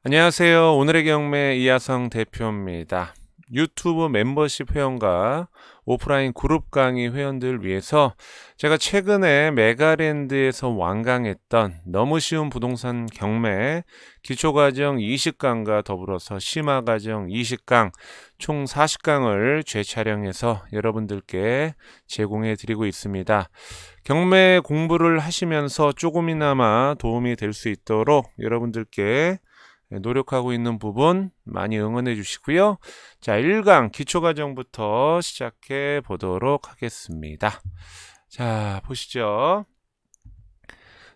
안녕하세요. 오늘의 경매 이하성 대표입니다. 유튜브 멤버십 회원과 오프라인 그룹 강의 회원들 위해서 제가 최근에 메가랜드에서 완강했던 너무 쉬운 부동산 경매 기초과정 20강과 더불어서 심화과정 20강 총 40강을 재촬영해서 여러분들께 제공해 드리고 있습니다. 경매 공부를 하시면서 조금이나마 도움이 될 수 있도록 여러분들께 노력하고 있는 부분 많이 응원해 주시고요. 자, 1강 기초과정부터 시작해 보도록 하겠습니다. 자, 보시죠.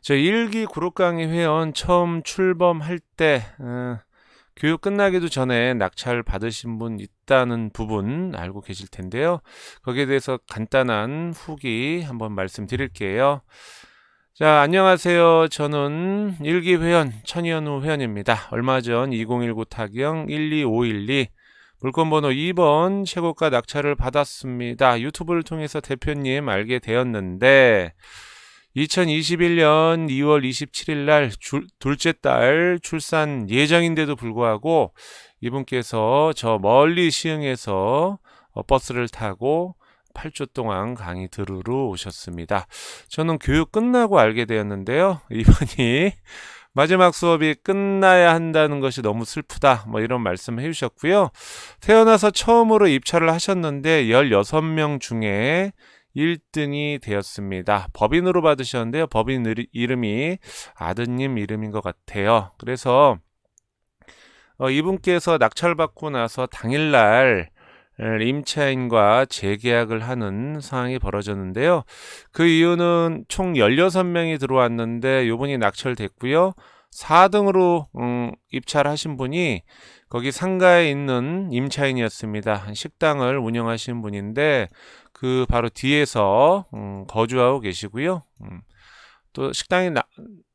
저 1기 그룹 강의 회원 처음 출범할 때 교육 끝나기도 전에 낙찰 받으신 분 있다는 부분 알고 계실 텐데요. 거기에 대해서 간단한 후기 한번 말씀드릴게요. 자, 안녕하세요. 저는 1기 회원 천현우 회원입니다. 얼마 전 2019 타경 12512 물건번호 2번 최고가 낙찰을 받았습니다. 유튜브를 통해서 대표님 알게 되었는데 2021년 2월 27일 날 둘째 딸 출산 예정인데도 불구하고 이분께서 저 멀리 시흥에서 버스를 타고 8주 동안 강의 들으러 오셨습니다. 저는 교육 끝나고 알게 되었는데요. 이분이 마지막 수업이 끝나야 한다는 것이 너무 슬프다. 이런 말씀 해주셨고요. 태어나서 처음으로 입찰을 하셨는데 16명 중에 1등이 되었습니다. 법인으로 받으셨는데요. 법인 이름이 아드님 이름인 것 같아요. 그래서 이분께서 낙찰받고 나서 당일날 임차인과 재계약을 하는 상황이 벌어졌는데요. 그 이유는 총 16명이 들어왔는데 요분이 낙찰됐고요. 4등으로 입찰하신 분이 거기 상가에 있는 임차인이었습니다. 식당을 운영하시는 분인데 그 바로 뒤에서 거주하고 계시고요. 또 식당이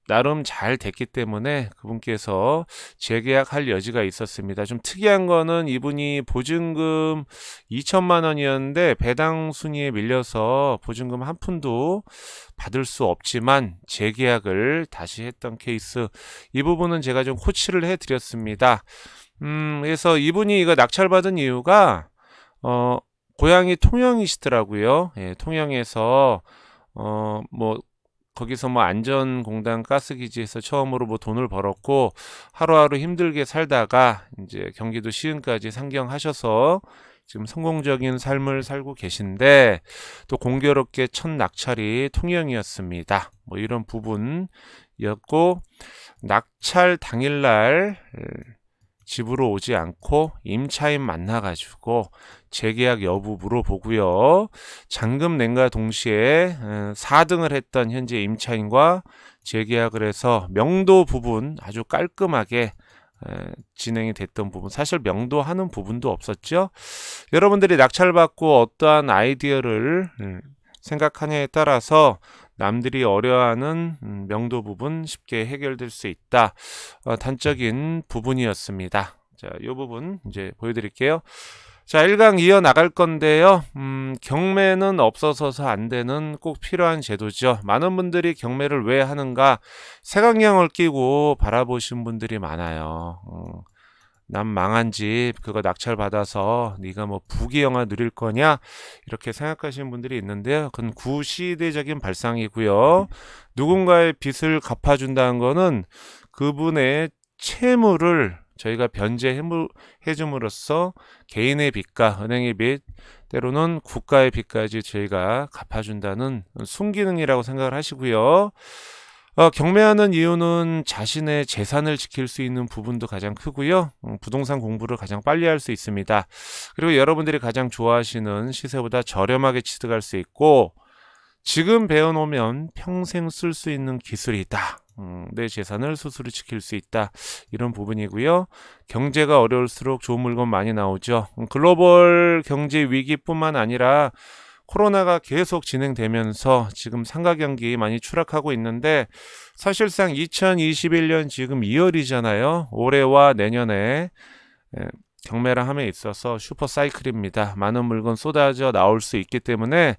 나름 잘 됐기 때문에 그분께서 재계약할 여지가 있었습니다. 좀 특이한 거는 이분이 보증금 2천만 원이었는데 배당 순위에 밀려서 보증금 한 푼도 받을 수 없지만 재계약을 다시 했던 케이스, 이 부분은 제가 좀 코치를 해드렸습니다. 그래서 이분이 이거 낙찰받은 이유가 고향이 통영이시더라고요. 예, 통영에서 거기서 안전공단 가스기지에서 처음으로 돈을 벌었고 하루하루 힘들게 살다가 이제 경기도 시흥까지 상경하셔서 지금 성공적인 삶을 살고 계신데 또 공교롭게 첫 낙찰이 통영이었습니다. 이런 부분이었고 낙찰 당일날 집으로 오지 않고 임차인 만나가지고 재계약 여부 물어보고요. 잔금 낸과 동시에 4등을 했던 현재 임차인과 재계약을 해서 명도 부분 아주 깔끔하게 진행이 됐던 부분, 사실 명도하는 부분도 없었죠. 여러분들이 낙찰받고 어떠한 아이디어를 생각하냐에 따라서 남들이 어려워하는 명도 부분 쉽게 해결될 수 있다. 단적인 부분이었습니다. 자, 이 부분 이제 보여드릴게요. 자, 1강 이어나갈 건데요. 경매는 없어서서 안 되는 꼭 필요한 제도죠. 많은 분들이 경매를 왜 하는가 색안경을 끼고 바라보신 분들이 많아요. 남 망한 집 그거 낙찰 받아서 네가 부귀 영화 누릴 거냐 이렇게 생각하시는 분들이 있는데요. 그건 구시대적인 발상이고요. 누군가의 빚을 갚아준다는 거는 그분의 채무를 저희가 변제해줌으로써 개인의 빚과 은행의 빚, 때로는 국가의 빚까지 저희가 갚아준다는 순기능이라고 생각을 하시고요. 경매하는 이유는 자신의 재산을 지킬 수 있는 부분도 가장 크고요. 부동산 공부를 가장 빨리 할 수 있습니다. 그리고 여러분들이 가장 좋아하시는 시세보다 저렴하게 취득할 수 있고 지금 배워놓으면 평생 쓸 수 있는 기술이다. 내 재산을 스스로 지킬 수 있다. 이런 부분이고요. 경제가 어려울수록 좋은 물건 많이 나오죠. 글로벌 경제 위기뿐만 아니라 코로나가 계속 진행되면서 지금 상가 경기 많이 추락하고 있는데 사실상 2021년 지금 2월이잖아요. 올해와 내년에 경매를 함에 있어서 슈퍼 사이클입니다. 많은 물건 쏟아져 나올 수 있기 때문에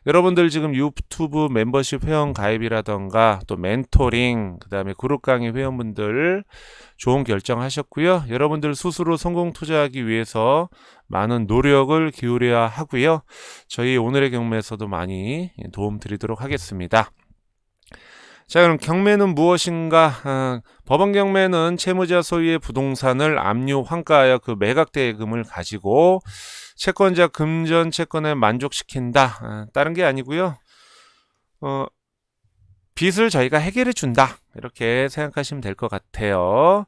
여러분들 지금 유튜브 멤버십 회원 가입이라던가 또 멘토링, 그 다음에 그룹 강의 회원분들 좋은 결정하셨고요. 여러분들 스스로 성공 투자하기 위해서 많은 노력을 기울여야 하고요. 저희 오늘의 경매에서도 많이 도움 드리도록 하겠습니다. 자, 그럼 경매는 무엇인가? 법원 경매는 채무자 소유의 부동산을 압류 환가하여 그 매각 대금을 가지고 채권자 금전 채권에 만족시킨다. 다른 게 아니고요. 빚을 저희가 해결해 준다. 이렇게 생각하시면 될 것 같아요.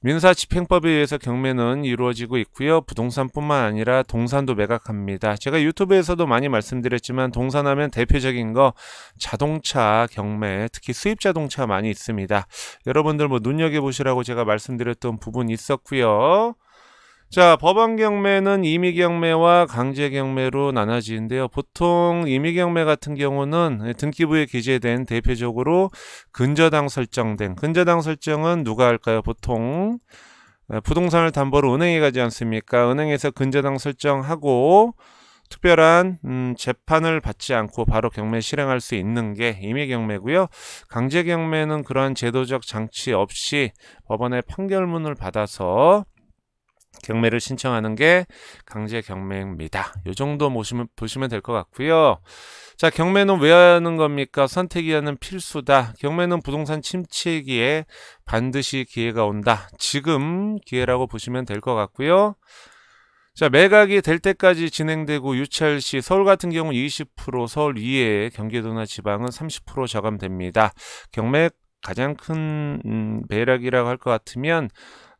민사집행법에 의해서 경매는 이루어지고 있고요. 부동산뿐만 아니라 동산도 매각합니다. 제가 유튜브에서도 많이 말씀드렸지만 동산하면 대표적인 거 자동차 경매, 특히 수입 자동차 많이 있습니다. 여러분들 뭐 눈여겨보시라고 제가 말씀드렸던 부분이 있었고요. 자, 법원 경매는 임의 경매와 강제 경매로 나눠지는데요. 보통 임의 경매 같은 경우는 등기부에 기재된 대표적으로 근저당 설정은 누가 할까요? 보통 부동산을 담보로 은행에 가지 않습니까? 은행에서 근저당 설정하고 특별한 재판을 받지 않고 바로 경매 실행할 수 있는 게 임의 경매고요. 강제 경매는 그러한 제도적 장치 없이 법원의 판결문을 받아서 경매를 신청하는 게 강제 경매입니다. 이 정도 보시면 될 것 같고요. 자, 경매는 왜 하는 겁니까? 선택이하는 필수다. 경매는 부동산 침체기에 반드시 기회가 온다. 지금 기회라고 보시면 될 것 같고요. 자, 매각이 될 때까지 진행되고 유찰 시 서울 같은 경우 20%, 서울 이외에 경기도나 지방은 30% 저감됩니다. 경매 가장 큰 매력이라고 할 것 같으면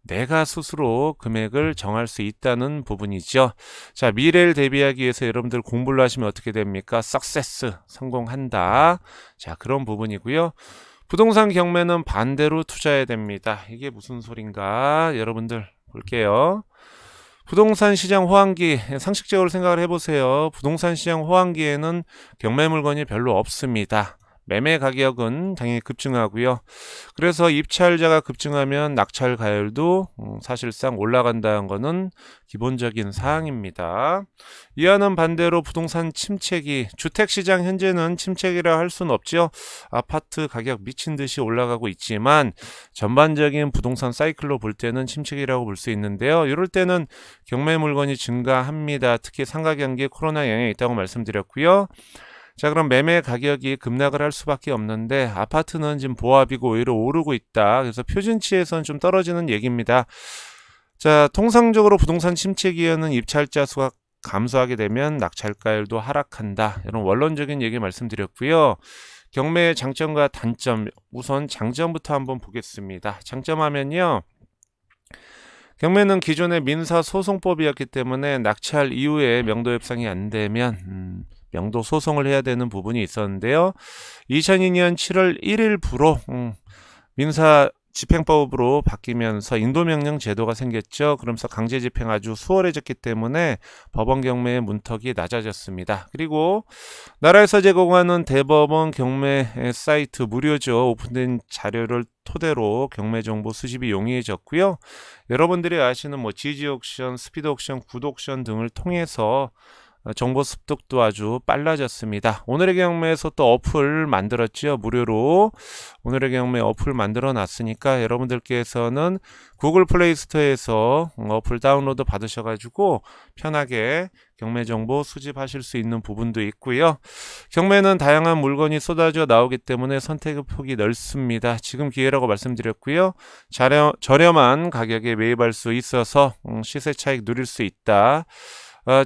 내가 스스로 금액을 정할 수 있다는 부분이죠. 자, 미래를 대비하기 위해서 여러분들 공부를 하시면 어떻게 됩니까? 석세스, 성공한다. 자, 그런 부분이고요. 부동산 경매는 반대로 투자해야 됩니다. 이게 무슨 소린가? 여러분들 볼게요. 부동산 시장 호황기, 상식적으로 생각을 해보세요. 부동산 시장 호황기에는 경매 물건이 별로 없습니다. 매매 가격은 당연히 급증하고요. 그래서 입찰자가 급증하면 낙찰 가율도 사실상 올라간다는 것은 기본적인 사항입니다. 이와는 반대로 부동산 침체기, 주택시장 현재는 침체기라 할 수는 없죠. 아파트 가격 미친 듯이 올라가고 있지만 전반적인 부동산 사이클로 볼 때는 침체기라고 볼 수 있는데요. 이럴 때는 경매 물건이 증가합니다. 특히 상가 경기에 코로나 영향이 있다고 말씀드렸고요. 자, 그럼 매매 가격이 급락을 할 수밖에 없는데 아파트는 지금 보합이고 오히려 오르고 있다. 그래서 표준치에서는 좀 떨어지는 얘기입니다. 자, 통상적으로 부동산 침체 기간은 입찰자 수가 감소하게 되면 낙찰가율도 하락한다. 이런 원론적인 얘기 말씀드렸고요. 경매의 장점과 단점, 우선 장점부터 한번 보겠습니다. 장점하면요. 경매는 기존의 민사소송법이었기 때문에 낙찰 이후에 명도 협상이 안 되면 명도 소송을 해야 되는 부분이 있었는데요. 2002년 7월 1일부로 민사집행법으로 바뀌면서 인도명령 제도가 생겼죠. 그러면서 강제집행 아주 수월해졌기 때문에 법원 경매의 문턱이 낮아졌습니다. 그리고 나라에서 제공하는 대법원 경매 사이트 무료죠. 오픈된 자료를 토대로 경매 정보 수집이 용이해졌고요. 여러분들이 아시는 뭐 지지 옥션, 스피드 옥션, 굿 옥션 등을 통해서 정보 습득도 아주 빨라졌습니다. 오늘의 경매에서 또 어플 만들었죠. 무료로 오늘의 경매 어플 만들어 놨으니까 여러분들께서는 구글 플레이 스토어에서 어플 다운로드 받으셔가지고 편하게 경매 정보 수집하실 수 있는 부분도 있고요. 경매는 다양한 물건이 쏟아져 나오기 때문에 선택의 폭이 넓습니다. 지금 기회라고 말씀드렸고요. 저렴한 가격에 매입할 수 있어서 시세 차익 누릴 수 있다.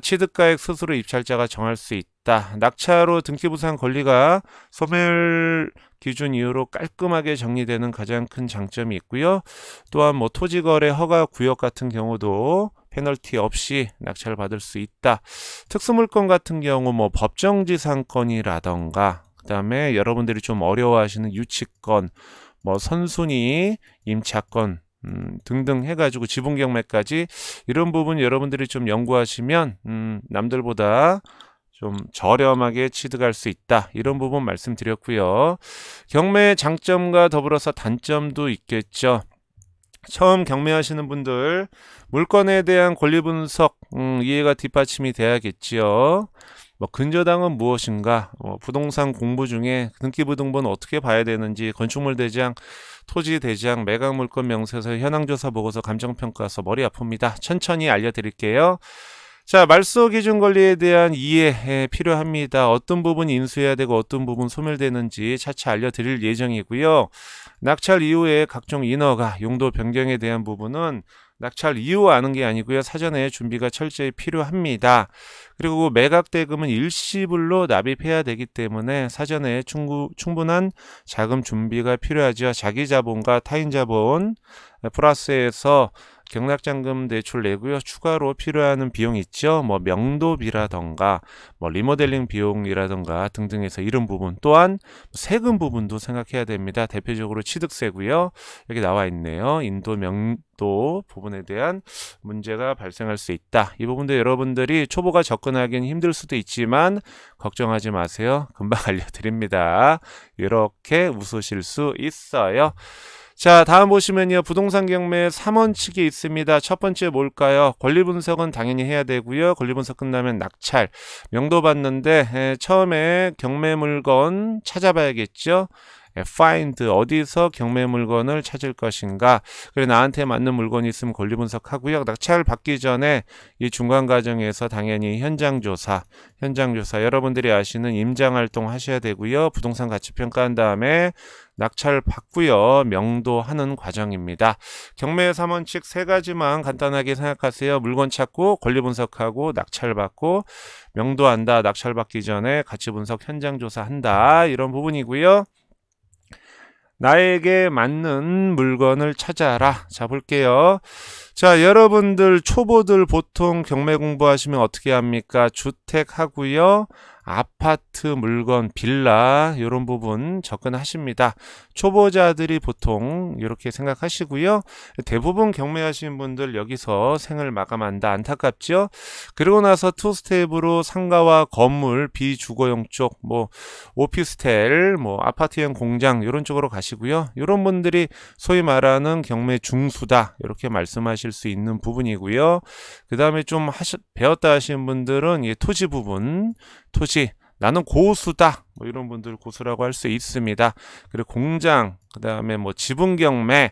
취득가액 스스로 입찰자가 정할 수 있다. 낙찰로 등기부상 권리가 소멸 기준 이후로 깔끔하게 정리되는 가장 큰 장점이 있고요. 또한 뭐 토지거래 허가 구역 같은 경우도 페널티 없이 낙찰을 받을 수 있다. 특수물건 같은 경우 뭐 법정지상권이라던가 그다음에 여러분들이 좀 어려워하시는 유치권, 뭐 선순위, 임차권 등등 해가지고 지분경매까지 이런 부분 여러분들이 좀 연구하시면 남들보다 좀 저렴하게 취득할 수 있다. 이런 부분 말씀드렸고요. 경매의 장점과 더불어서 단점도 있겠죠. 처음 경매하시는 분들 물건에 대한 권리 분석 이해가 뒷받침이 돼야겠지요. 뭐 근저당은 무엇인가, 부동산 공부 중에 등기부등본 어떻게 봐야 되는지, 건축물 대장, 토지 대장, 매각 물건 명세서, 현황조사 보고서, 감정평가서, 머리 아픕니다. 천천히 알려드릴게요. 자, 말소 기준 권리에 대한 이해 필요합니다. 어떤 부분 인수해야 되고 어떤 부분 소멸되는지 차차 알려드릴 예정이고요. 낙찰 이후에 각종 인허가, 용도 변경에 대한 부분은 낙찰 이후 아는 게 아니고요. 사전에 준비가 철저히 필요합니다. 그리고 매각 대금은 일시불로 납입해야 되기 때문에 사전에 충분한 자금 준비가 필요하죠. 자기 자본과 타인 자본 플러스해서 경락잔금 대출 내고요. 추가로 필요한 비용 있죠. 뭐 명도비라던가 뭐 리모델링 비용이라던가 등등해서 이런 부분, 또한 세금 부분도 생각해야 됩니다. 대표적으로 취득세고요. 여기 나와 있네요. 인도 명도 부분에 대한 문제가 발생할 수 있다. 이 부분도 여러분들이 초보가 접근하기는 힘들 수도 있지만 걱정하지 마세요. 금방 알려드립니다. 이렇게 웃으실 수 있어요. 자, 다음 보시면요. 부동산 경매 3원칙이 있습니다. 첫 번째 뭘까요? 권리 분석은 당연히 해야 되고요. 권리 분석 끝나면 낙찰. 명도 받는데 처음에 경매 물건 찾아봐야겠죠. find, 어디서 경매 물건을 찾을 것인가. 그래, 나한테 맞는 물건이 있으면 권리 분석하고요. 낙찰 받기 전에 이 중간 과정에서 당연히 현장조사, 여러분들이 아시는 임장활동 하셔야 되고요. 부동산 가치 평가한 다음에 낙찰 받고요. 명도하는 과정입니다. 경매 3원칙 세 가지만 간단하게 생각하세요. 물건 찾고, 권리 분석하고, 낙찰 받고, 명도한다. 낙찰 받기 전에 가치 분석, 현장 조사한다. 이런 부분이고요. 나에게 맞는 물건을 찾아라. 자, 볼게요. 자, 여러분들 초보들 보통 경매 공부하시면 어떻게 합니까? 주택 하고요. 아파트, 물건, 빌라 이런 부분 접근하십니다. 초보자들이 보통 이렇게 생각하시고요. 대부분 경매하시는 분들 여기서 생을 마감한다. 안타깝죠? 그리고 나서 투스텝으로 상가와 건물, 비주거용 쪽, 뭐 오피스텔, 뭐 아파트형 공장 이런 쪽으로 가시고요. 이런 분들이 소위 말하는 경매 중수다. 이렇게 말씀하실 수 있는 부분이고요. 그 다음에 좀 배웠다 하시는 분들은 이 토지 부분, 토지, 나는 고수다. 뭐 이런 분들 고수라고 할 수 있습니다. 그리고 공장, 그 다음에 뭐 지분 경매,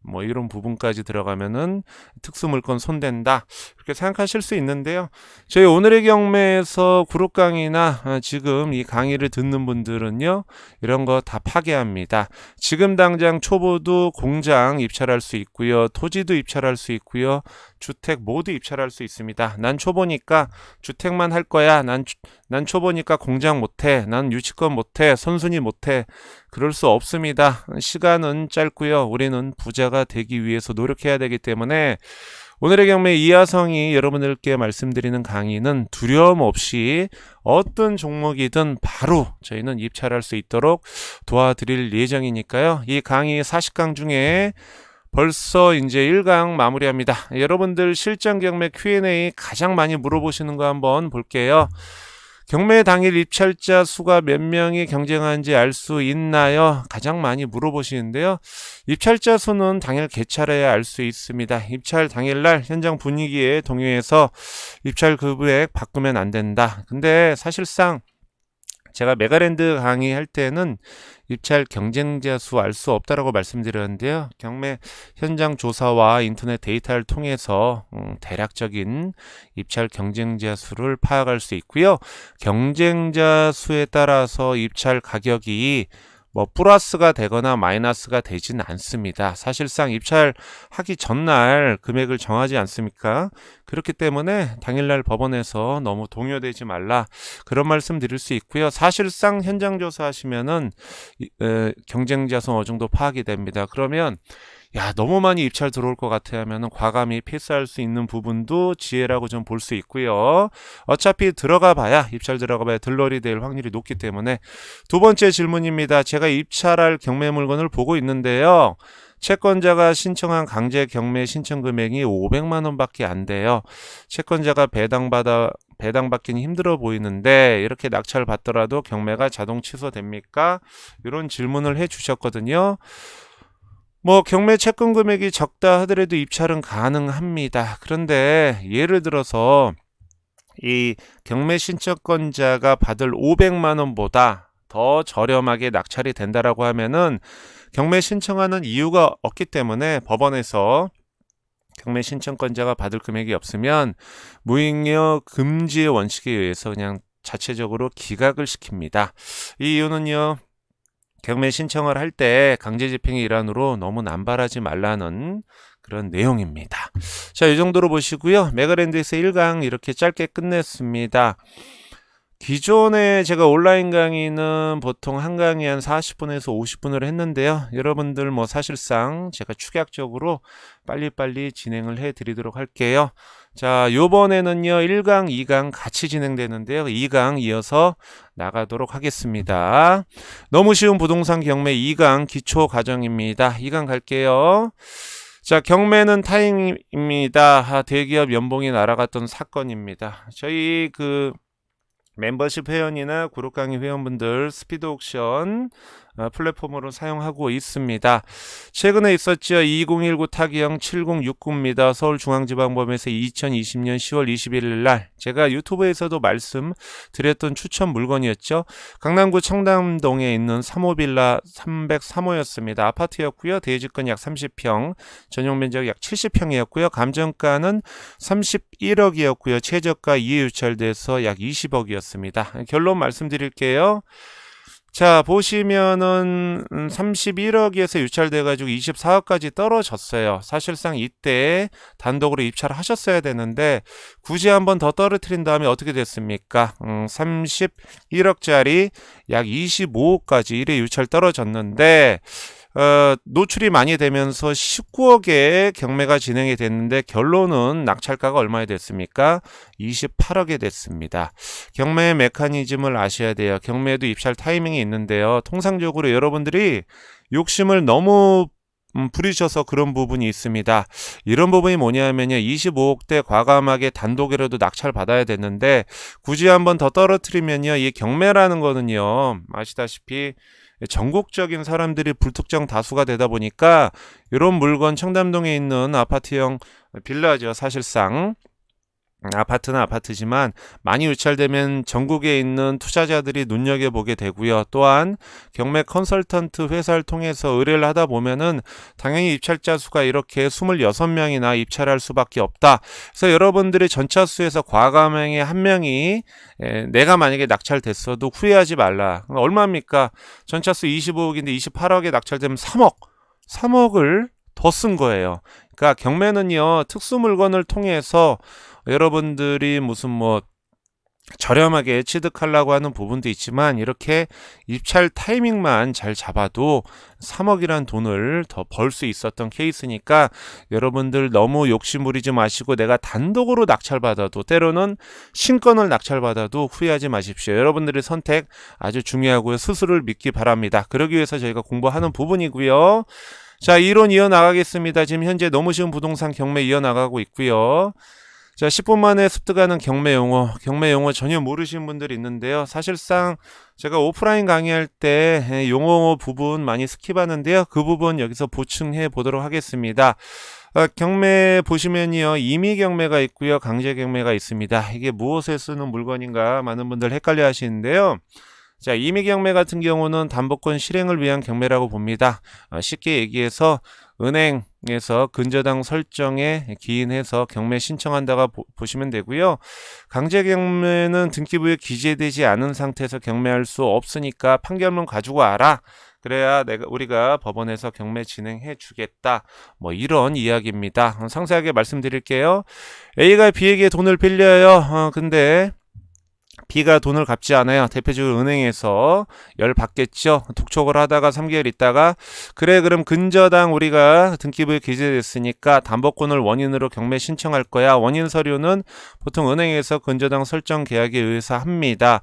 뭐 이런 부분까지 들어가면은 특수물건 손댄다. 그렇게 생각하실 수 있는데요. 저희 오늘의 경매에서 그룹 강의나 지금 이 강의를 듣는 분들은요, 이런 거 다 파괴합니다. 지금 당장 초보도 공장 입찰할 수 있고요. 토지도 입찰할 수 있고요. 주택 모두 입찰할 수 있습니다. 난 초보니까 주택만 할 거야. 난 초보니까 공장 못해. 난 유치권 못해. 선순위 못해. 그럴 수 없습니다. 시간은 짧고요. 우리는 부자가 되기 위해서 노력해야 되기 때문에 오늘의 경매 이하성이 여러분들께 말씀드리는 강의는 두려움 없이 어떤 종목이든 바로 저희는 입찰할 수 있도록 도와드릴 예정이니까요. 이 강의 40강 중에 벌써 이제 1강 마무리합니다. 여러분들 실전 경매 Q&A 가장 많이 물어보시는 거 한번 볼게요. 경매 당일 입찰자 수가 몇 명이 경쟁하는지 알 수 있나요? 가장 많이 물어보시는데요. 입찰자 수는 당일 개찰해야 알 수 있습니다. 입찰 당일날 현장 분위기에 동요해서 입찰 금액 바꾸면 안 된다. 근데 사실상 제가 메가랜드 강의할 때는 입찰 경쟁자 수 알 수 없다라고 말씀드렸는데요. 경매 현장 조사와 인터넷 데이터를 통해서 대략적인 입찰 경쟁자 수를 파악할 수 있고요. 경쟁자 수에 따라서 입찰 가격이 뭐 플러스가 되거나 마이너스가 되진 않습니다. 사실상 입찰하기 전날 금액을 정하지 않습니까? 그렇기 때문에 당일날 법원에서 너무 동요되지 말라, 그런 말씀 드릴 수 있고요. 사실상 현장 조사하시면은 경쟁자 수 어느 정도 파악이 됩니다. 그러면 너무 많이 입찰 들어올 것 같아 하면은 과감히 패스할 수 있는 부분도 지혜라고 좀 볼 수 있고요. 어차피 입찰 들어가 봐야 들러리 될 확률이 높기 때문에. 두 번째 질문입니다. 제가 입찰할 경매 물건을 보고 있는데요. 채권자가 신청한 강제 경매 신청 금액이 500만 원밖에 안 돼요. 채권자가 배당받기는 힘들어 보이는데 이렇게 낙찰 받더라도 경매가 자동 취소됩니까? 이런 질문을 해 주셨거든요. 뭐 경매 채권 금액이 적다 하더라도 입찰은 가능합니다. 그런데 예를 들어서 이 경매 신청권자가 받을 500만 원보다 더 저렴하게 낙찰이 된다라고 하면은 경매 신청하는 이유가 없기 때문에 법원에서 경매 신청권자가 받을 금액이 없으면 무익녀 금지의 원칙에 의해서 그냥 자체적으로 기각을 시킵니다. 이 이유는요, 경매 신청을 할 때 강제 집행의 일환으로 너무 남발하지 말라는 그런 내용입니다. 자, 이 정도로 보시고요. 메가랜드에서 1강 이렇게 짧게 끝냈습니다. 기존에 제가 온라인 강의는 보통 한 강의 한 40분에서 50분을 했는데요. 여러분들 뭐 사실상 제가 축약적으로 빨리빨리 진행을 해 드리도록 할게요. 자, 요번에는요 1강, 2강 같이 진행되는데요. 2강 이어서 나가도록 하겠습니다. 너무 쉬운 부동산 경매 2강 기초 과정입니다. 2강 갈게요. 자, 경매는 타임입니다. 대기업 연봉이 날아갔던 사건입니다. 저희 멤버십 회원이나 그룹 강의 회원분들 스피드 옥션 플랫폼으로 사용하고 있습니다. 최근에 있었죠. 2019 타기형 7069입니다. 서울중앙지방법원에서 2020년 10월 21일 날 제가 유튜브에서도 말씀드렸던 추천 물건이었죠. 강남구 청담동에 있는 3호 빌라 303호였습니다. 아파트였고요. 대지권 약 30평, 전용 면적 약 70평이었고요. 감정가는 31억이었고요. 최저가 이해 유찰돼서 약 20억이었습니다. 결론 말씀드릴게요. 자, 보시면은 31억에서 유찰돼가지고 24억까지 떨어졌어요. 사실상 이때 단독으로 입찰을 하셨어야 되는데 굳이 한번 더 떨어뜨린 다음에 어떻게 됐습니까? 31억짜리 약 25억까지 1회 유찰 떨어졌는데 노출이 많이 되면서 19억의 경매가 진행이 됐는데 결론은 낙찰가가 얼마에 됐습니까? 28억에 됐습니다. 경매의 메커니즘을 아셔야 돼요. 경매에도 입찰 타이밍이 있는데요. 통상적으로 여러분들이 욕심을 너무 부리셔서 그런 부분이 있습니다. 이런 부분이 뭐냐면요. 25억대 과감하게 단독이라도 낙찰 받아야 되는데 굳이 한번 더 떨어뜨리면요. 이 경매라는 거는요. 아시다시피 전국적인 사람들이 불특정 다수가 되다 보니까 이런 물건 청담동에 있는 아파트형 빌라죠. 사실상 아파트는 아파트지만 많이 유찰되면 전국에 있는 투자자들이 눈여겨보게 되고요. 또한 경매 컨설턴트 회사를 통해서 의뢰를 하다 보면은 당연히 입찰자 수가 이렇게 26명이나 입찰할 수밖에 없다. 그래서 여러분들이 전차 수에서 과감하게 한 명이 내가 만약에 낙찰됐어도 후회하지 말라. 얼마입니까? 전차 수 25억인데 28억에 낙찰되면 3억을 더 쓴 거예요. 그러니까 경매는요. 특수 물건을 통해서 여러분들이 무슨 저렴하게 취득하려고 하는 부분도 있지만 이렇게 입찰 타이밍만 잘 잡아도 3억이란 돈을 더 벌 수 있었던 케이스니까 여러분들 너무 욕심부리지 마시고 내가 단독으로 낙찰받아도 때로는 신권을 낙찰받아도 후회하지 마십시오. 여러분들의 선택 아주 중요하고요. 스스로를 믿기 바랍니다. 그러기 위해서 저희가 공부하는 부분이고요. 자, 이론 이어나가겠습니다. 지금 현재 너무 쉬운 부동산 경매 이어나가고 있고요. 자, 10분 만에 습득하는 경매 용어 전혀 모르시는 분들이 있는데요. 사실상 제가 오프라인 강의할 때 용어 부분 많이 스킵하는데요. 그 부분 여기서 보충해 보도록 하겠습니다. 경매 보시면요. 임의 경매가 있고요. 강제 경매가 있습니다. 이게 무엇에 쓰는 물건인가 많은 분들 헷갈려 하시는데요. 자, 임의 경매 같은 경우는 담보권 실행을 위한 경매라고 봅니다. 쉽게 얘기해서 은행에서 근저당 설정에 기인해서 경매 신청한다가 보시면 되고요. 강제 경매는 등기부에 기재되지 않은 상태에서 경매할 수 없으니까 판결문 가지고 와라. 그래야 우리가 법원에서 경매 진행해 주겠다. 이런 이야기입니다. 상세하게 말씀드릴게요. A가 B에게 돈을 빌려요. 근데 B가 돈을 갚지 않아요. 대표적으로 은행에서 열 받겠죠. 독촉을 하다가 3개월 있다가 그럼 근저당 우리가 등기부에 기재됐으니까 담보권을 원인으로 경매 신청할 거야. 원인 서류는 보통 은행에서 근저당 설정 계약에 의해서 합니다.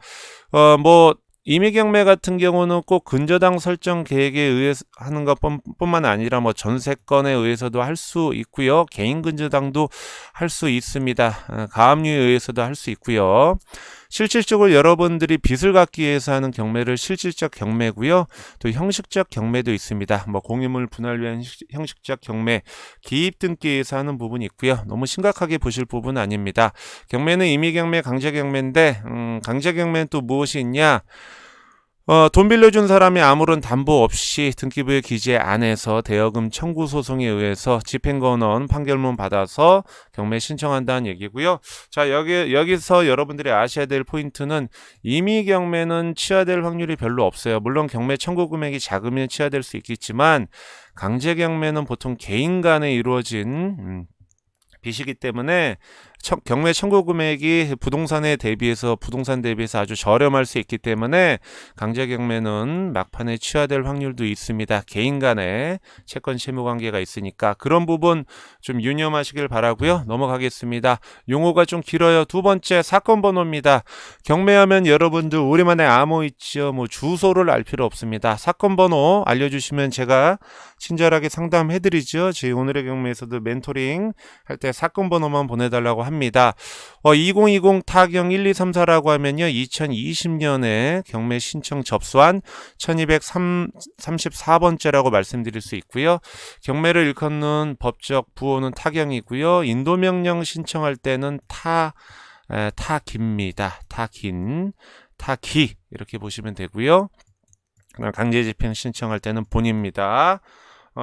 임의 경매 같은 경우는 꼭 근저당 설정 계획에 의해서 하는 것뿐만 아니라 전세건에 의해서도 할 수 있고요. 개인 근저당도 할 수 있습니다. 가압류에 의해서도 할 수 있고요. 실질적으로 여러분들이 빚을 갚기 위해서 하는 경매를 실질적 경매고요. 또 형식적 경매도 있습니다. 뭐 공유물 분할 위한 형식적 경매, 기입 등기에서 하는 부분이 있고요. 너무 심각하게 보실 부분은 아닙니다. 경매는 임의경매, 강제경매인데 강제경매는 또 무엇이 있냐? 돈 빌려준 사람이 아무런 담보 없이 등기부의 기재 안에서 대여금 청구 소송에 의해서 집행권원 판결문 받아서 경매 신청한다는 얘기고요. 자, 여기서 여러분들이 아셔야 될 포인트는 임의 경매는 취하될 확률이 별로 없어요. 물론 경매 청구 금액이 작으면 취하될 수 있겠지만 강제 경매는 보통 개인 간에 이루어진 빚이기 때문에 경매 청구 금액이 부동산 대비해서 아주 저렴할 수 있기 때문에 강제 경매는 막판에 취하될 확률도 있습니다. 개인 간에 채권 채무 관계가 있으니까 그런 부분 좀 유념하시길 바라고요. 넘어가겠습니다. 용어가 좀 길어요. 두 번째 사건 번호입니다. 경매하면 여러분들 우리만의 암호 있죠. 뭐 주소를 알 필요 없습니다. 사건 번호 알려주시면 제가 친절하게 상담해드리죠. 저희 오늘의 경매에서도 멘토링 할 때 사건 번호만 보내달라고 합니다. 2020 타경 1234라고 하면요. 2020년에 경매 신청 접수한 1234번째라고 말씀드릴 수 있고요. 경매를 일컫는 법적 부호는 타경이고요. 인도명령 신청할 때는 타기입니다. 타기 이렇게 보시면 되고요. 그다음 강제집행 신청할 때는 본입니다.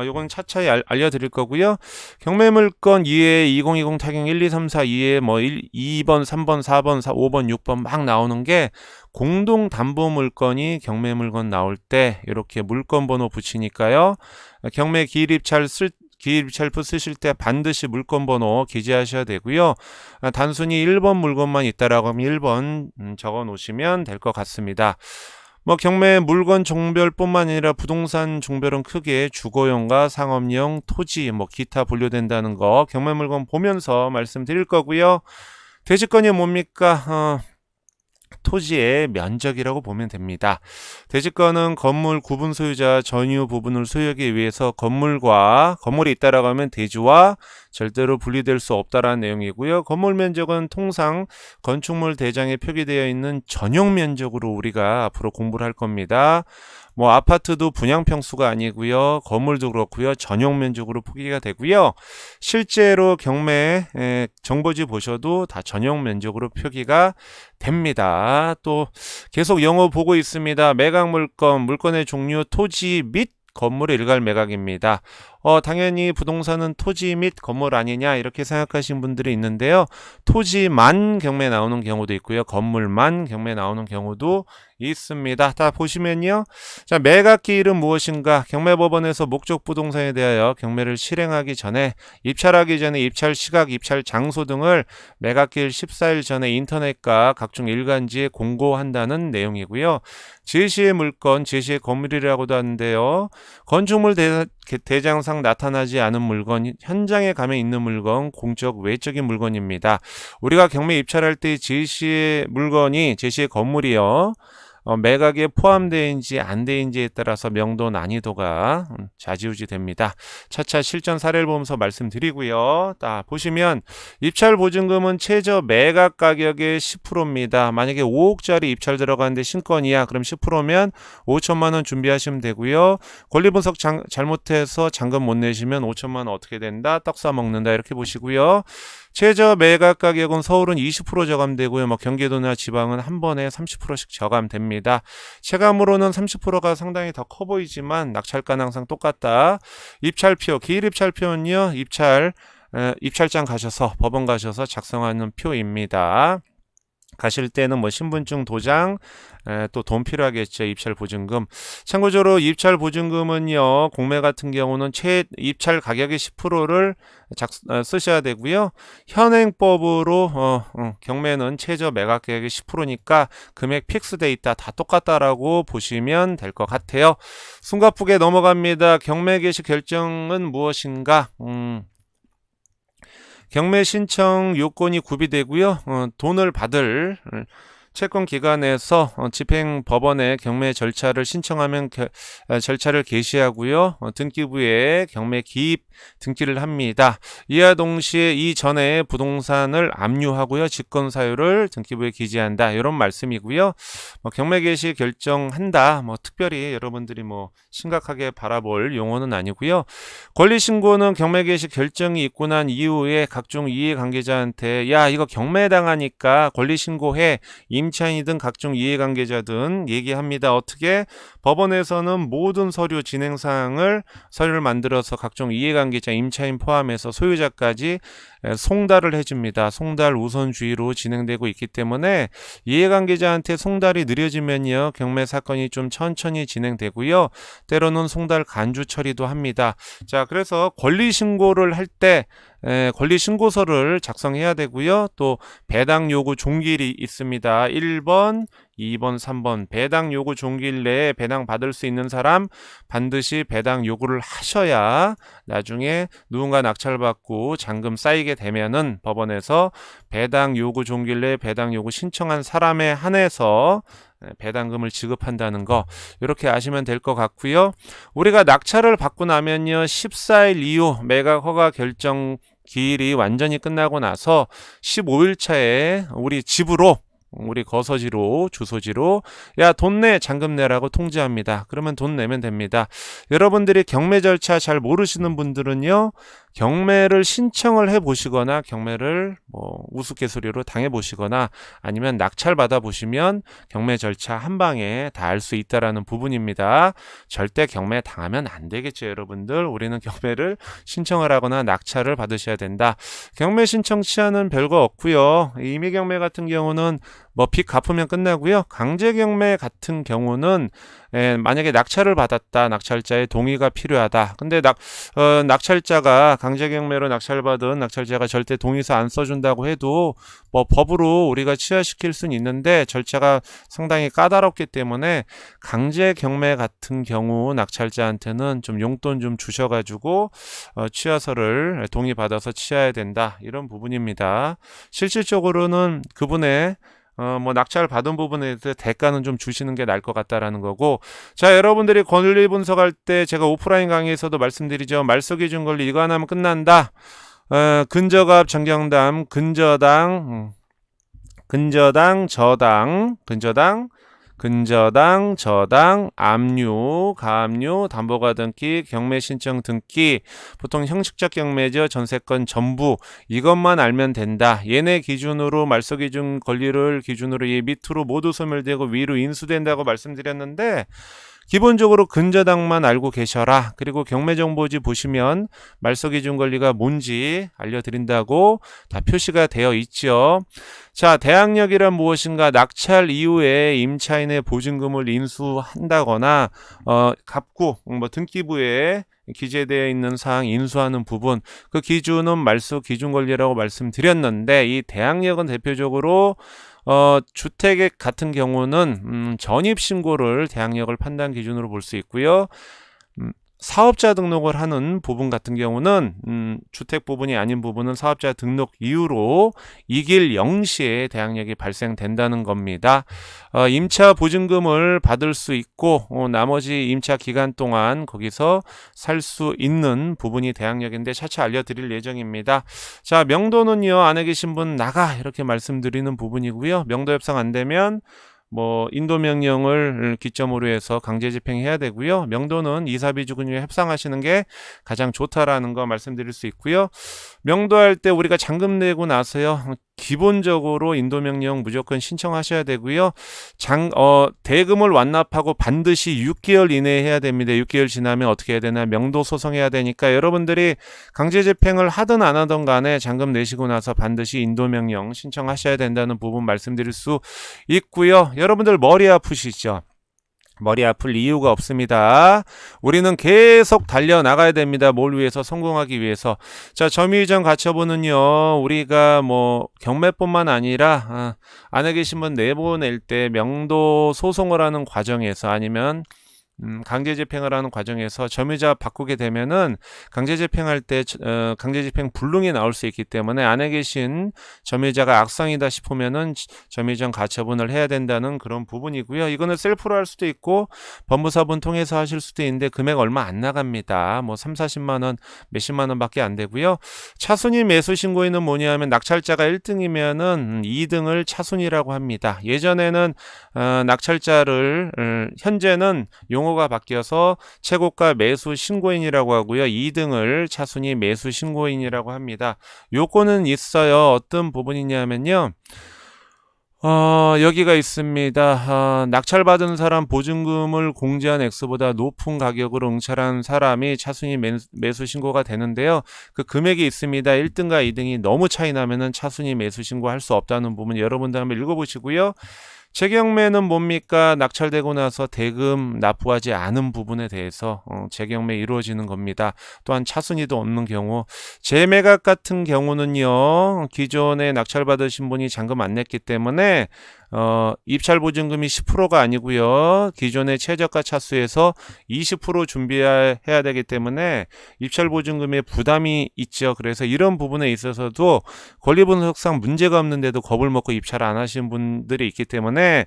요건 차차히 알려드릴 거고요. 경매물건 2회 2020 타경 1, 2, 3, 4 2회 뭐 2번, 3번, 4번, 5번, 6번 막 나오는 게 공동담보물건이 경매물건 나올 때 이렇게 물건 번호 붙이니까요. 경매 기일입찰부 쓰실 때 반드시 물건 번호 기재하셔야 되고요. 단순히 1번 물건만 있다라고 하면 1번 적어 놓으시면 될 것 같습니다. 경매 물건 종별뿐만 아니라 부동산 종별은 크게 주거용과 상업용, 토지, 기타 분류된다는 거 경매 물건 보면서 말씀드릴 거고요. 대지건이 뭡니까? 토지의 면적이라고 보면 됩니다. 대지건은 건물 구분 소유자 전유 부분을 소유하기 위해서 건물이 있다라고 하면 대지와 절대로 분리될 수 없다라는 내용이고요. 건물 면적은 통상 건축물 대장에 표기되어 있는 전용 면적으로 우리가 앞으로 공부를 할 겁니다. 아파트도 분양평수가 아니고요. 건물도 그렇고요. 전용 면적으로 표기가 되고요. 실제로 경매 정보지 보셔도 다 전용 면적으로 표기가 됩니다. 또 계속 영어 보고 있습니다. 매각 물건의 종류, 토지 및 건물의 일괄 매각입니다. 당연히 부동산은 토지 및 건물 아니냐 이렇게 생각하시는 분들이 있는데요. 토지만 경매 나오는 경우도 있고요. 건물만 경매 나오는 경우도 있습니다. 다 보시면요. 자, 매각기일은 무엇인가? 경매법원에서 목적 부동산에 대하여 경매를 실행하기 전에 입찰하기 전에 입찰 시각, 입찰 장소 등을 매각기일 14일 전에 인터넷과 각종 일간지에 공고한다는 내용이고요. 제시의 물건, 제시의 건물이라고도 하는데요. 건축물 대장상 나타나지 않은 물건, 현장에 가면 있는 물건, 공적 외적인 물건입니다. 우리가 경매 입찰할 때 제시의 건물이요. 매각에 포함되어있는지 안 되어있는지에 따라서 명도 난이도가 좌지우지 됩니다. 차차 실전 사례를 보면서 말씀드리고요. 보시면 입찰 보증금은 최저 매각 가격의 10%입니다. 만약에 5억짜리 입찰 들어가는데 신건이야. 그럼 10%면 5천만 원 준비하시면 되고요. 권리분석 잘못해서 잔금 못 내시면 5천만 원 어떻게 된다? 떡 싸먹는다. 이렇게 보시고요. 최저 매각 가격은 서울은 20% 저감되고요. 경기도나 지방은 한 번에 30%씩 저감됩니다. 체감으로는 30%가 상당히 더 커 보이지만 낙찰가는 항상 똑같다. 입찰표, 기일입찰표는요. 입찰장 가셔서 법원 가셔서 작성하는 표입니다. 가실 때는 신분증 도장, 또 돈 필요하겠죠. 입찰 보증금. 참고적으로 입찰 보증금은요. 공매 같은 경우는 입찰 가격의 10%를 쓰셔야 되고요. 현행법으로 경매는 최저 매각 가격의 10%니까 금액 픽스돼 있다. 다 똑같다라고 보시면 될 것 같아요. 숨가쁘게 넘어갑니다. 경매 개시 결정은 무엇인가? 경매 신청 요건이 구비되고요. 돈을 받을 채권 기관에서 집행 법원에 경매 절차를 신청하면 절차를 개시하고요. 등기부에 경매 기입 등기를 합니다. 이와 동시에 이전에 부동산을 압류하고요. 직권 사유를 등기부에 기재한다. 이런 말씀이고요. 경매 개시 결정한다. 특별히 여러분들이 심각하게 바라볼 용어는 아니고요. 권리신고는 경매 개시 결정이 있고 난 이후에 각종 이해관계자한테 야 이거 경매당하니까 권리신고해, 임차인이든 각종 이해관계자든 얘기합니다. 어떻게? 법원에서는 모든 서류 진행사항을 서류를 만들어서 각종 이해관계자, 임차인 포함해서 소유자까지 송달을 해줍니다. 송달 우선주의로 진행되고 있기 때문에 이해관계자한테 송달이 느려지면요 경매 사건이 좀 천천히 진행되고요. 때로는 송달 간주 처리도 합니다. 자, 그래서 권리신고를 할 때 권리신고서를 작성해야 되고요. 또 배당 요구 종길이 있습니다. 1번, 2번, 3번 배당 요구 종길 내에 배당 받을 수 있는 사람 반드시 배당 요구를 하셔야 나중에 누군가 낙찰받고 잔금 쌓이게 되면은 법원에서 배당 요구 종길 내에 배당 요구 신청한 사람에 한해서 배당금을 지급한다는 거 이렇게 아시면 될 것 같고요. 우리가 낙찰을 받고 나면요 14일 이후 매각 허가 결정 기일이 완전히 끝나고 나서 15일 차에 우리 집으로 우리 거서지로 주소지로 야 돈 내, 잔금 내라고 통지합니다. 그러면 돈 내면 됩니다. 여러분들이 경매 절차 잘 모르시는 분들은요 경매를 신청을 해보시거나 경매를 우스갯소리로 당해보시거나 아니면 낙찰 받아보시면 경매 절차 한 방에 다 알 수 있다라는 부분입니다. 절대 경매 당하면 안 되겠죠. 여러분들 우리는 경매를 신청을 하거나 낙찰을 받으셔야 된다. 경매 신청 시한은 별거 없고요. 임의경매 같은 경우는 빚 갚으면 끝나고요. 강제경매 같은 경우는 만약에 낙찰을 받았다. 낙찰자의 동의가 필요하다. 근데 낙찰자가 강제경매로 낙찰받은 낙찰자가 절대 동의서 안 써준다고 해도 법으로 우리가 취하시킬 수는 있는데 절차가 상당히 까다롭기 때문에 강제경매 같은 경우 낙찰자한테는 좀 용돈 좀 주셔가지고 취하서를 동의받아서 취하해야 된다. 이런 부분입니다. 실질적으로는 그분의 낙찰 받은 부분에 대해서 대가는 좀 주시는 게 나을 것 같다라는 거고. 자, 여러분들이 권리 분석할 때 제가 오프라인 강의에서도 말씀드리죠. 말소기준 권리 이거 하나 하면 끝난다. 근저갑 정경담, 근저당, 저당, 압류, 가압류, 담보가 등기, 경매 신청 등기, 보통 형식적 경매죠. 전세권 전부 이것만 알면 된다. 얘네 기준으로 말소기준 권리를 기준으로 이 밑으로 모두 소멸되고 위로 인수된다고 말씀드렸는데 기본적으로 근저당만 알고 계셔라. 그리고 경매정보지 보시면 말소기준 권리가 뭔지 알려드린다고 다 표시가 되어 있죠. 자, 대항력이란 무엇인가? 낙찰 이후에 임차인의 보증금을 인수한다거나 갑구, 등기부에 기재되어 있는 사항 인수하는 부분, 그 기준은 말소 기준 권리라고 말씀드렸는데 이 대항력은 대표적으로 주택 같은 경우는 전입신고를 대항력을 판단 기준으로 볼 수 있고요. 사업자 등록을 하는 부분 같은 경우는 주택 부분이 아닌 부분은 사업자 등록 이후로 이길 0시에 대항력이 발생된다는 겁니다. 임차 보증금을 받을 수 있고 나머지 임차 기간 동안 거기서 살 수 있는 부분이 대항력인데 차차 알려드릴 예정입니다. 자, 명도는요 안에 계신 분 나가 이렇게 말씀드리는 부분이고요. 명도 협상 안 되면 인도명령을 기점으로 해서 강제 집행해야 되고요. 명도는 이사비주근위에 협상하시는 게 가장 좋다라는 거 말씀드릴 수 있고요. 명도할 때 우리가 잔금 내고 나서요. 기본적으로 인도명령 무조건 신청하셔야 되고요. 대금을 완납하고 반드시 6개월 이내에 해야 됩니다. 6개월 지나면 어떻게 해야 되나? 명도 소송해야 되니까 여러분들이 강제 집행을 하든 안 하든 간에 잔금 내시고 나서 반드시 인도명령 신청하셔야 된다는 부분 말씀드릴 수 있고요. 여러분들 머리 아프시죠? 머리 아플 이유가 없습니다. 우리는 계속 달려나가야 됩니다. 뭘 위해서? 성공하기 위해서. 자, 점유이전 가처분은요, 우리가 경매뿐만 아니라, 안에 계신 분 내보낼 때 명도 소송을 하는 과정에서 아니면 강제집행을 하는 과정에서 점유자 바꾸게 되면은 강제집행할 때 강제집행 불능이 나올 수 있기 때문에 안에 계신 점유자가 악성이다 싶으면은 점유정 가처분을 해야 된다는 그런 부분이고요. 이거는 셀프로 할 수도 있고 법무사분 통해서 하실 수도 있는데 금액 얼마 안 나갑니다. 뭐 3, 40만 원, 몇십만 원밖에 안 되고요. 차순위 매수 신고인은 뭐냐면 낙찰자가 1등이면은 2등을 차순위라고 합니다. 예전에는 낙찰자를 현재는 용어가 바뀌어서 최고가 매수 신고인이라고 하고요. 2등을 차순위 매수 신고인이라고 합니다. 요건은 있어요. 어떤 부분이냐면요. 여기가 있습니다. 낙찰받은 사람 보증금을 공제한 액수보다 높은 가격으로 응찰한 사람이 차순위 매수 신고가 되는데요. 그 금액이 있습니다. 1등과 2등이 너무 차이 나면은 차순위 매수 신고할 수 없다는 부분 여러분들 한번 읽어보시고요. 재경매는 뭡니까? 낙찰되고 나서 대금 납부하지 않은 부분에 대해서 재경매 이루어지는 겁니다. 또한 차순위도 없는 경우, 재매각 같은 경우는요, 기존에 낙찰받으신 분이 잔금 안 냈기 때문에 입찰 보증금이 10%가 아니고요. 기존의 최저가 차수에서 20% 준비해야 되기 때문에 입찰 보증금에 부담이 있죠. 그래서 이런 부분에 있어서도 권리 분석상 문제가 없는데도 겁을 먹고 입찰 안 하신 분들이 있기 때문에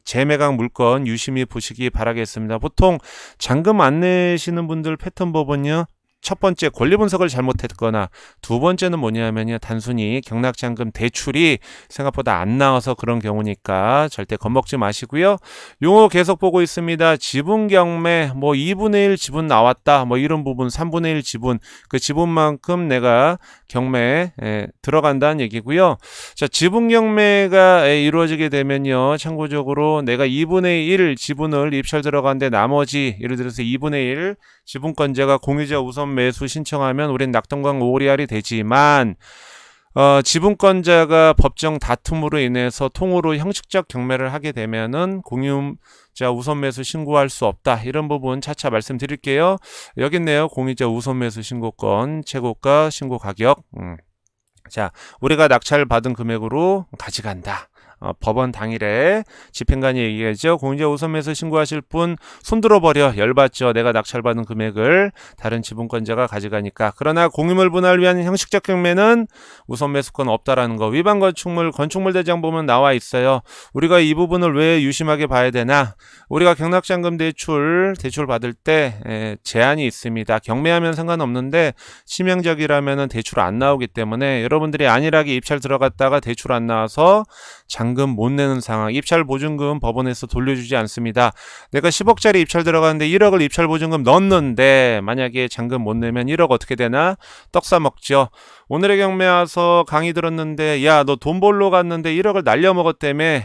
재매각 물건 유심히 보시기 바라겠습니다. 보통 잔금 안 내시는 분들 패턴 법은요. 첫 번째 권리 분석을 잘못했거나 두 번째는 뭐냐면요. 단순히 경락잔금 대출이 생각보다 안 나와서 그런 경우니까 절대 겁먹지 마시고요. 용어 계속 보고 있습니다. 지분경매 뭐 2분의 1 지분 나왔다 뭐 이런 부분 3분의 1 지분 그 지분만큼 내가 경매에 들어간다는 얘기고요. 자, 지분경매가 이루어지게 되면요. 참고적으로 내가 2분의 1 지분을 입찰 들어가는데 나머지 예를 들어서 2분의 1 지분권자가 공유자 우선 매수 신청하면 우린 낙동강 오리알이 되지만 지분권자가 법정 다툼으로 인해서 통으로 형식적 경매를 하게 되면은 공유자 우선 매수 신고할 수 없다. 이런 부분 차차 말씀드릴게요. 여기 있네요. 공유자 우선 매수 신고권, 최고가 신고 가격. 자, 우리가 낙찰 받은 금액으로 가져간다. 법원 당일에 집행관이 얘기하죠. 공유자 우선 매수 신고하실 분 손들어버려. 열받죠. 내가 낙찰받은 금액을 다른 지분권자가 가져가니까. 그러나 공유물 분할을 위한 형식적 경매는 우선 매수권 없다라는 거. 위반 건축물 대장 보면 나와 있어요. 우리가 이 부분을 왜 유심하게 봐야 되나? 우리가 경락잔금 대출 받을 때 제한이 있습니다. 경매하면 상관없는데 치명적이라면 대출 안 나오기 때문에 여러분들이 안일하게 입찰 들어갔다가 대출 안 나와서 잔금 못 내는 상황, 입찰 보증금 법원에서 돌려주지 않습니다. 내가 10억짜리 입찰 들어가는데 1억을 입찰 보증금 넣었는데 만약에 잔금 못 내면 1억 어떻게 되나? 떡 싸먹죠. 오늘의 경매 와서 강의 들었는데 야, 너 돈 벌러 갔는데 1억을 날려먹었다며.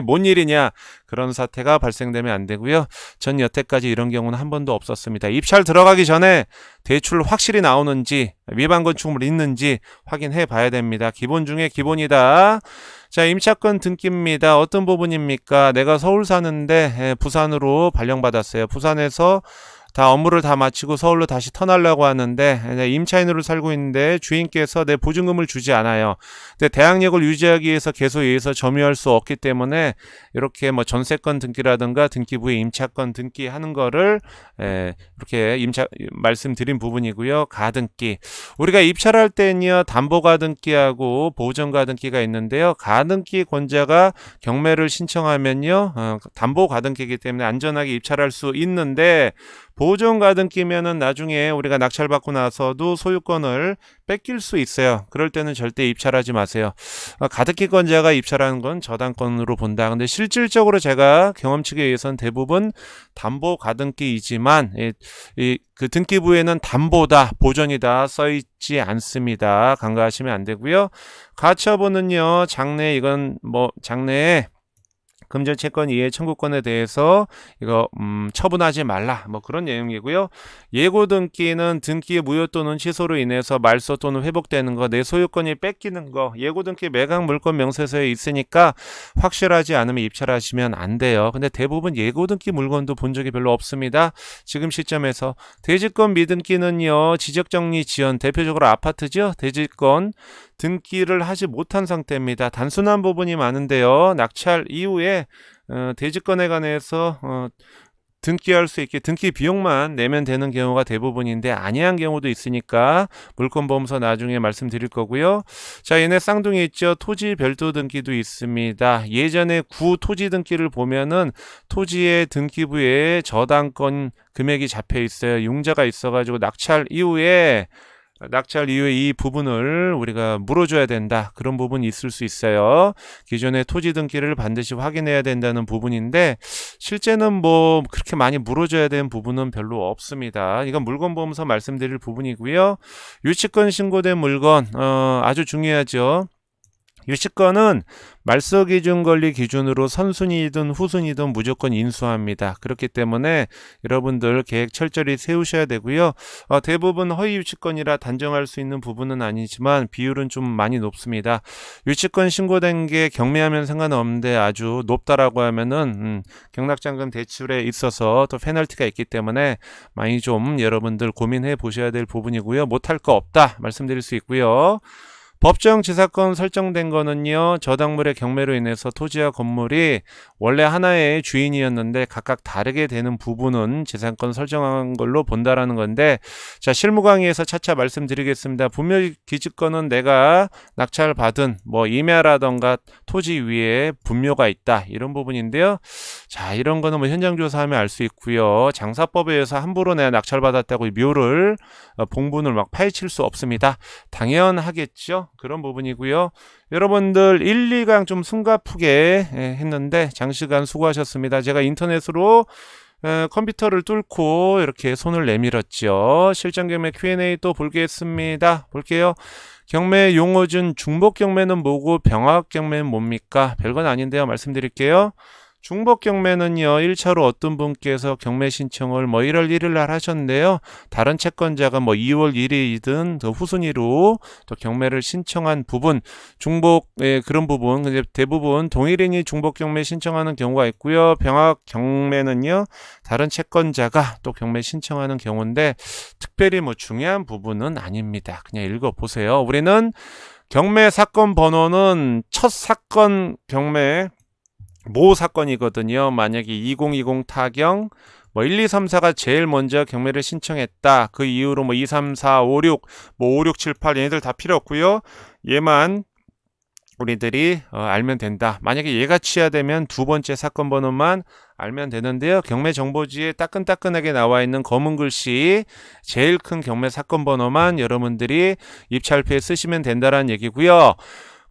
뭔 일이냐? 그런 사태가 발생되면 안 되고요. 전 여태까지 이런 경우는 한 번도 없었습니다. 입찰 들어가기 전에 대출 확실히 나오는지 위반 건축물 있는지 확인해 봐야 됩니다. 기본 중에 기본이다. 자, 임차권 등기입니다. 어떤 부분입니까? 내가 서울 사는데 부산으로 발령받았어요. 부산에서 다 업무를 다 마치고 서울로 다시 터나려고 하는데 임차인으로 살고 있는데 주인께서 내 보증금을 주지 않아요. 근데 대항력을 유지하기 위해서 계속해서 점유할 수 없기 때문에 이렇게 뭐 전세권 등기라든가 등기부에 임차권 등기하는 거를 이렇게 말씀드린 부분이고요. 가등기. 우리가 입찰할 때는요. 담보 가등기하고 보전 가등기가 있는데요. 가등기 권자가 경매를 신청하면요. 담보 가등기이기 때문에 안전하게 입찰할 수 있는데 보존 가등기면은 나중에 우리가 낙찰받고 나서도 소유권을 뺏길 수 있어요. 그럴 때는 절대 입찰하지 마세요. 가등기권자가 입찰하는 건 저당권으로 본다. 근데 실질적으로 제가 경험치에 의해서는 대부분 담보 가등기이지만 그 등기부에는 담보다, 보존이다 써있지 않습니다. 간과하시면 안 되고요. 가처분은요, 장래에 금전 채권 이해 청구권에 대해서 이거 처분하지 말라 뭐 그런 내용이고요. 예고 등기는 등기의 무효 또는 취소로 인해서 말소 또는 회복되는 거, 내 소유권이 뺏기는 거, 예고 등기 매각 물권 명세서에 있으니까 확실하지 않으면 입찰하시면 안 돼요. 근데 대부분 예고 등기 물건도 본 적이 별로 없습니다. 지금 시점에서 대지권 미등기는요, 지적정리 지연, 대표적으로 아파트죠. 대지권 등기를 하지 못한 상태입니다. 단순한 부분이 많은데요. 낙찰 이후에 대지권에 관해서 등기할 수 있게 등기 비용만 내면 되는 경우가 대부분인데 아니한 경우도 있으니까 물권보험서 나중에 말씀드릴 거고요. 자, 얘네 쌍둥이 있죠. 토지 별도 등기도 있습니다. 예전에 구 토지 등기를 보면은 토지의 등기부에 저당권 금액이 잡혀 있어요. 융자가 있어가지고 낙찰 이후에 이 부분을 우리가 물어줘야 된다. 그런 부분이 있을 수 있어요. 기존의 토지 등기를 반드시 확인해야 된다는 부분인데 실제는 뭐 그렇게 많이 물어줘야 되는 부분은 별로 없습니다. 이건 물권보험서 말씀드릴 부분이고요. 유치권 신고된 물건 아주 중요하죠. 유치권은 말소기준권리 기준으로 선순위이든 후순위이든 무조건 인수합니다. 그렇기 때문에 여러분들 계획 철저히 세우셔야 되고요. 대부분 허위 유치권이라 단정할 수 있는 부분은 아니지만 비율은 좀 많이 높습니다. 유치권 신고된 게 경매하면 상관없는데 아주 높다라고 하면은 경락잔금 대출에 있어서 또 페널티가 있기 때문에 많이 좀 여러분들 고민해 보셔야 될 부분이고요. 못할 거 없다 말씀드릴 수 있고요. 법정 지사권 설정된 거는요, 저당물의 경매로 인해서 토지와 건물이 원래 하나의 주인이었는데 각각 다르게 되는 부분은 지사권 설정한 걸로 본다라는 건데, 자, 실무 강의에서 차차 말씀드리겠습니다. 분묘 기지권은 내가 낙찰 받은 뭐 임야라던가 토지 위에 분묘가 있다 이런 부분인데요. 자, 이런 거는 뭐 현장 조사하면 알 수 있고요. 장사법에 의해서 함부로 내가 낙찰 받았다고 묘를 봉분을 막 파헤칠 수 없습니다. 당연하겠죠. 그런 부분이고요. 여러분들 1, 2강 좀 숨가쁘게 했는데 장시간 수고하셨습니다. 제가 인터넷으로 컴퓨터를 뚫고 이렇게 손을 내밀었죠. 실전 경매 Q&A 또 보겠습니다. 볼게요. 경매 용어 중 중복 경매는 뭐고 병합 경매는 뭡니까? 별건 아닌데요. 말씀드릴게요. 중복 경매는요, 1차로 어떤 분께서 경매 신청을 뭐 1월 1일 날 하셨는데요. 다른 채권자가 뭐 2월 1일이든 더 후순위로 또 경매를 신청한 부분, 중복, 그런 부분, 근데 대부분 동일인이 중복 경매 신청하는 경우가 있고요. 병합 경매는요, 다른 채권자가 또 경매 신청하는 경우인데, 특별히 뭐 중요한 부분은 아닙니다. 그냥 읽어보세요. 우리는 경매 사건 번호는 첫 사건 경매, 모 사건이거든요. 만약에 2020 타경 뭐 1, 2, 3, 4가 제일 먼저 경매를 신청했다. 그 이후로 뭐 2, 3, 4, 5, 6, 뭐 5, 6, 7, 8 얘네들 다 필요 없고요. 얘만 우리들이 알면 된다. 만약에 얘가 취하되면 두 번째 사건 번호만 알면 되는데요. 경매 정보지에 따끈따끈하게 나와 있는 검은 글씨 제일 큰 경매 사건 번호만 여러분들이 입찰표에 쓰시면 된다라는 얘기고요.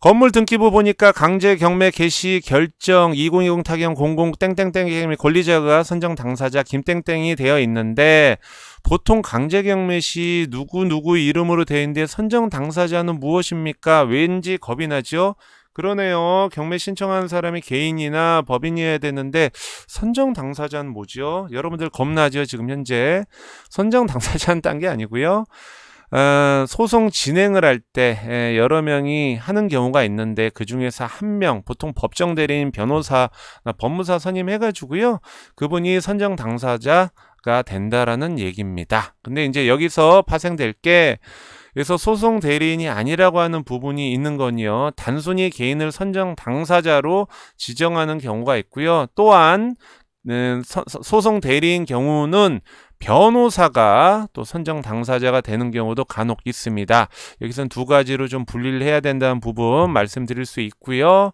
건물 등기부 보니까 강제 경매 개시 결정 2020 타경 00 땡땡땡 권리자가 선정 당사자 김땡땡이 되어 있는데 보통 강제 경매 시 누구 이름으로 되어 있는데 선정 당사자는 무엇입니까? 왠지 겁이 나죠? 그러네요. 경매 신청하는 사람이 개인이나 법인이어야 되는데 선정 당사자는 뭐죠? 여러분들 겁나죠? 지금 현재 선정 당사자는 딴 게 아니고요. 소송 진행을 할 때 여러 명이 하는 경우가 있는데 그 중에서 한 명, 보통 법정 대리인, 변호사, 법무사 선임해가지고요. 그분이 선정 당사자가 된다라는 얘기입니다. 근데 이제 여기서 파생될 게 그래서 소송 대리인이 아니라고 하는 부분이 있는 건요. 단순히 개인을 선정 당사자로 지정하는 경우가 있고요. 또한 소송 대리인 경우는 변호사가 또 선정 당사자가 되는 경우도 간혹 있습니다. 여기서는 두 가지로 좀 분리를 해야 된다는 부분 말씀드릴 수 있고요.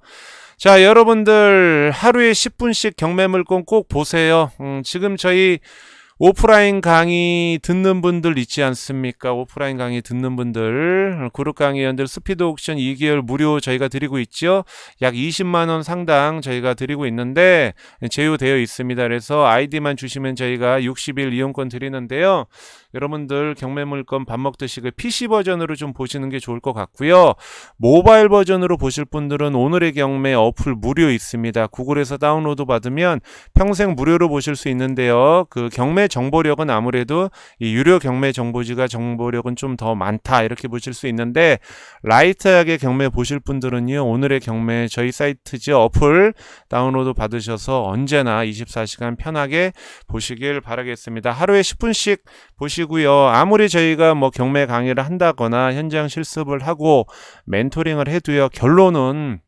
자, 여러분들 하루에 10분씩 경매물건 꼭 보세요. 지금 저희 오프라인 강의 듣는 분들 있지 않습니까? 오프라인 강의 듣는 분들, 그룹 강의원들 스피드 옥션 2개월 무료 저희가 드리고 있죠. 약 20만 원 상당 저희가 드리고 있는데 제휴되어 있습니다. 그래서 아이디만 주시면 저희가 60일 이용권 드리는데요. 여러분들 경매물건 밥 먹듯이 그 PC 버전으로 좀 보시는 게 좋을 것 같고요. 모바일 버전으로 보실 분들은 오늘의 경매 어플 무료 있습니다. 구글에서 다운로드 받으면 평생 무료로 보실 수 있는데요. 그 경매 정보력은 아무래도 이 유료 경매 정보지가 정보력은 좀 더 많다 이렇게 보실 수 있는데 라이트하게 경매 보실 분들은요. 오늘의 경매 저희 사이트죠. 어플 다운로드 받으셔서 언제나 24시간 편하게 보시길 바라겠습니다. 하루에 10분씩 보시고요. 아무리 저희가 뭐 경매 강의를 한다거나 현장 실습을 하고 멘토링을 해도요. 결론은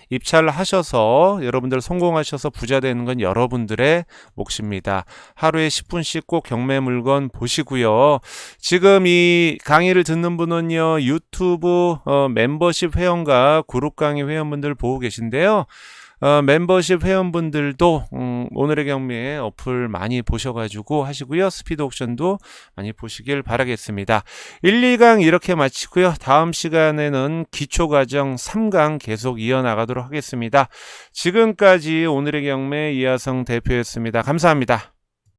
입찰하셔서 여러분들 성공하셔서 부자 되는 건 여러분들의 몫입니다. 하루에 10분씩 꼭 경매 물건 보시고요. 지금 이 강의를 듣는 분은요, 유튜브 멤버십 회원과 그룹 강의 회원분들 보고 계신데요. 멤버십 회원분들도 오늘의 경매 어플 많이 보셔가지고 하시고요. 스피드 옥션도 많이 보시길 바라겠습니다. 1, 2강 이렇게 마치고요. 다음 시간에는 기초과정 3강 계속 이어나가도록 하겠습니다. 지금까지 오늘의 경매 이하성 대표였습니다. 감사합니다.